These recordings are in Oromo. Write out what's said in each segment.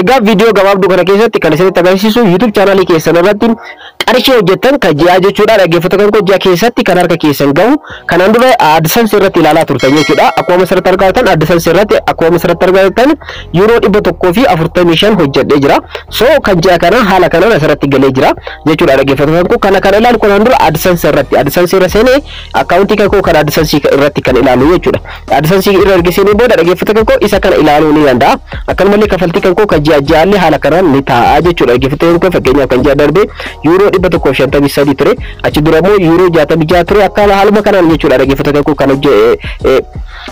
Egaa video gabaabduu kana keessatti kan isinitti agarsiisu YouTube channel keessan irratti qarshii hojjettan kan ji'a jechuudha. Dhaggeeffattoota koo ji'a keessatti kan harka keessan gahu kanaan dura AdSense irratti ilaalaa turtan jechuudha. Akkuma asirratti argattan AdSense irratti akkuma asirratti argattan euro 145 hojjedhee jira. So kan ji'a kana haala kanaan asirratti galee jira jechuudha. Dhaggeeffattoota koo kana ilaalu kanaan dura AdSense irratti AdSense irra seenee akkaawuntii koo kan AdSense irratti kan ilaalu jechuudha. AdSense irra argisanii booda dhaggeeffattoota koo isa kana ilaaluu ni danda'a. Akkanumallee kafaltii kan koo jaalli haala kanaan ni ta'a jechuudha. Dhaggeeffattoota koo fakkeenyaaf kan ji'a darbe euro 153 ture achi dura immoo euro 66 ture akka haaluma kanaan jechuudha. Dhaggeeffattoota koo kan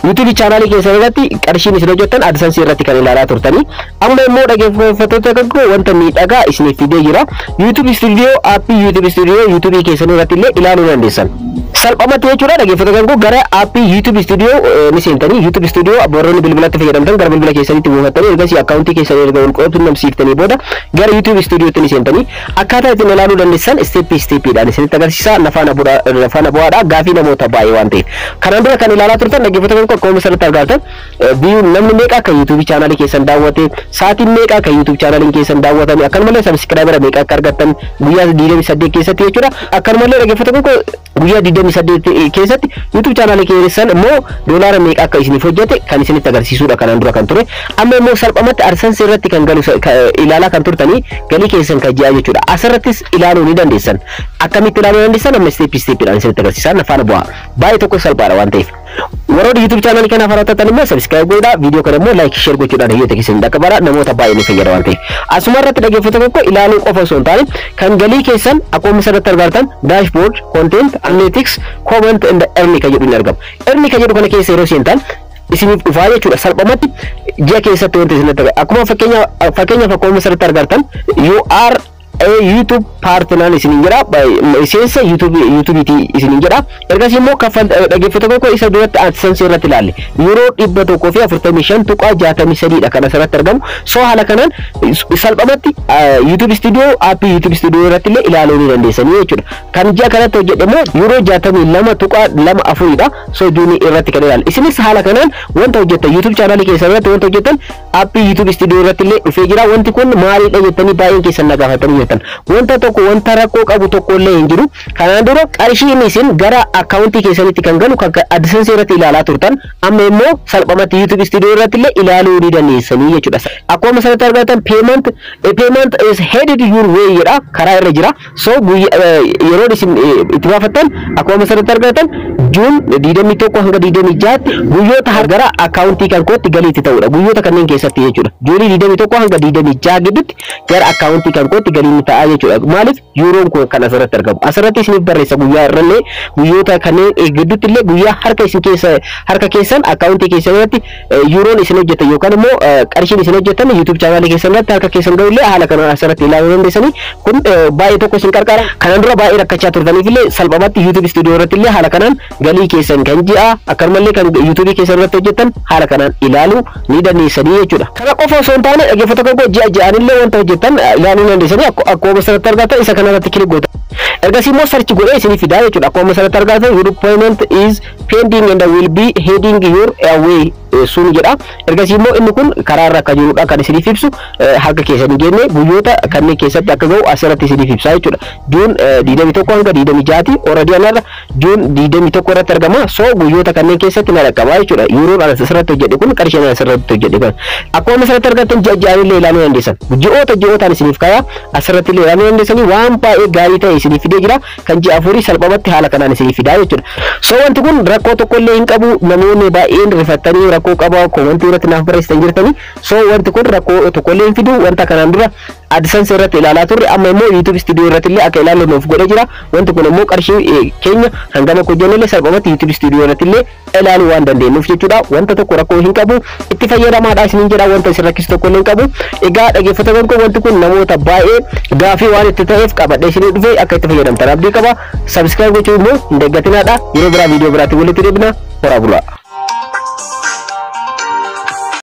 YouTube channel keessan irratti qarshiin isin hojjettan AdSense irratti kan ilaalaa turtanii amma immoo dhaggeeffattoota koo wanta miidhagaa isiniif fidee jira. YouTube Studio appii YouTube Studio YouTube keessan irratti illee ilaaluu dandeessan. Salphamatti jechuudha. Dhaggeeffattoota koo gara appii YouTube Studio ni seentanii YouTube Studio warroonni bilbilatti fayyadamtan gara bilbila keessanitti buufattanii ergasii akkaawuntii keessan erga qunnamsiiftanii booda gara YouTube Studio tti ni seentanii akkaataa ittiin ilaaluu dandeessan step-dhaan isinitti agarsiisa. Nafaana bu'aadha gaafii namoota baay'ee waan ta'eef kanaan dura kan ilaalaa turtan dhaggeeffattoota koo akkuma asirratti argattan namni meeqa akka YouTube channel keessan daawwate sa'aatiin meeqa akka YouTube channel keessan daawwatanii akkanumallee subscriber meeqa akka argattan guyyaa 28 keessatti jechuudha. Akkanumallee dhaggeeffattoota koo guyyaa 28 keessatti YouTube channel keessan immoo doolaara meeqa akka isiniif hojjete kan isinitti agarsiisuudha kanaan dura kan ture. Amma immoo salphamatti AdSense irratti kan galu ilaalaa kan turtanii galii keessan kan ji'a jechuudha. Asirrattis ilaaluu ni dandeessan. Akkamitti ilaaluu dandeessan amma step-dhaan isinitti agarsiisa. Nafaana bu'aa baay'ee tokko salphaadha waan ta'eef. Warroonni YouTube channel kana hordoftan immoo subscribe godhaa, video kana immoo like share gochuudhaan hiyyoota keessan dhaqqabaa namoota baay'ee ni fayyada waan ta'eef. Asuma irratti dhaggeeffattoota koo ilaaluu qofa osoo hin taane kan galii keessan akkuma asirratti argattan dashboard, content, analytics, comment and earn kan jedhu ni argama. Earn kan jedhu kana keessa yeroo seentan isiniif dhufaa jechuudha. Salphamatti ji'a keessatti wanti isinitti agarsiisa. Akkuma fakkeenyaaf akkuma asirratti argattan you are a YouTube partner isinin jira miseensa YouTube isinin jira. Ergasii immoo dhaggeeffattoota koo isa duratti AdSense irratti ilaalle euro 145 tuqaa 63 dha kan asirratti argamu. So haala kanaan salphamatti YouTube Studio appii YouTube Studio irratti illee ilaaluu ni dandeessanii jechuudha. Kan ji'a kanatti hojjedhe immoo euro 62 tuqaa 24 dha. So juunii irratti kan ilaalle isinis haala kanaan wanta hojjettan YouTube channel keessan irratti wanta hojjettan appii YouTube Studio irratti illee dhufee jira. Wanti kun maalidha jettanii baay'een keessan na gaafatanii wanta tokko wanta rakkoo qabu tokko illee hin jiru. Kanaan dura qarshiin isin gara akkaawuntii keessanitti kan galu kan AdSense irratti ilaalaa turtan amma immoo salphamatti YouTube Studio irratti illee ilaaluu ni dandeessanii jechuudha. Akkuma asirratti argattan payment is headed your way jedha karaa irra jira. So yeroo isin itti baafattan akkuma asirratti argattan June 21 hanga 26 guyyoota gara akkaawuntii kan kootti galiitti ta'udha. Guyyoota kanneen keessatti jechuudha. June 21 hanga 26 gidduutti gara akkaawuntii kan kootti galii ta'a jechuudha. Maaliif euroon kun kan asirratti argamu. Asirratti isiniif barreessa guyyaa irrallee guyyoota kanneen gidduutti illee guyyaa harka keessan akkaawuntii keessan irratti euroon isin hojjetan yookaan immoo qarshiin isin hojjetan YouTube channel keessan irratti harka keessan gahu illee haala kanaan asirratti ilaaluu dandeessanii kun baay'ee tokko isin qarqara. Kanaan dura baay'ee rakkachaa turtaniif illee salphamatti YouTube Studio irratti illee haala kanaan galii keessan kan ji'a akkanumallee kan YouTube keessan irratti hojjetan haala kanaan ilaaluu ni dandeessanii jechuudha. Kana qofa osoo hin taane dhaggeeffattoota koo ji'aan illee wanta hojjetan ilaaluu dandeessanii akkuma asirratti argattan isa kanarratti kilik goota. Ergasii immoo search godhee isiniif fidaa jechuudha. Akkuma asirratti argattan your payment is pending and will be heading your way sun jedha. Ergasii immoo inni kun karaa irra akka jirudha kan isiniif ibsu harka keessan hin geenne guyyoota kanneen keessatti akka gahu asirratti isiniif ibsa jechuudha. June 21 hanga 26 ti already anarra June 21 irratti argama. So guyyoota kanneen keessatti na dhaqqaba jechuudha. Yeroo asirratti hojjedhe kun qarshiin asirratti hojjedhe kun akkuma asirratti argattan ji'aan illee ilaaluu dandeessan. Ji'ootaan isiniif kaya asirratti illee ilaaluu dandeessanii waan baay'ee gaarii ta'e isiniif fidee jira. Kan ji'a afurii salphamatti haala kanaan isiniif fidaa jechuudha. So wanti kun rakkoo tokko illee hin qabu. Namoonni baay'een rifattanii rakkoo qaba komentii irratti naaf barreessitan jirtanii. So wanti kun rakkoo tokko illee hin fidu. Wanta kanaan dura AdSense irratti ilaalaa turre amma immoo YouTube Studio irratti illee akka ilaallu nuuf godhee jira. Wanti kun immoo qarshii keenya hangama hojjennu illee salphamatti YouTube Studio irratti illee ilaaluu waan dandeenyuuf jechuudha. Wanta tokko rakkoo hin qabu. Itti fayyadamaadha isiniin jedha. Wanta isin rakkisu tokko illee hin qabu. Egaa dhaggeeffattoota koo wanti kun namoota baay'ee gaafii waan itti ta'eef qabadhee isinii dhufe akka itti fayyadamtan abdii qaba. Subscribe gochuun immoo hin daggatinaadha. Yeroo biraa viidiyoo biraatti walitti deebina. Horaa bulaa.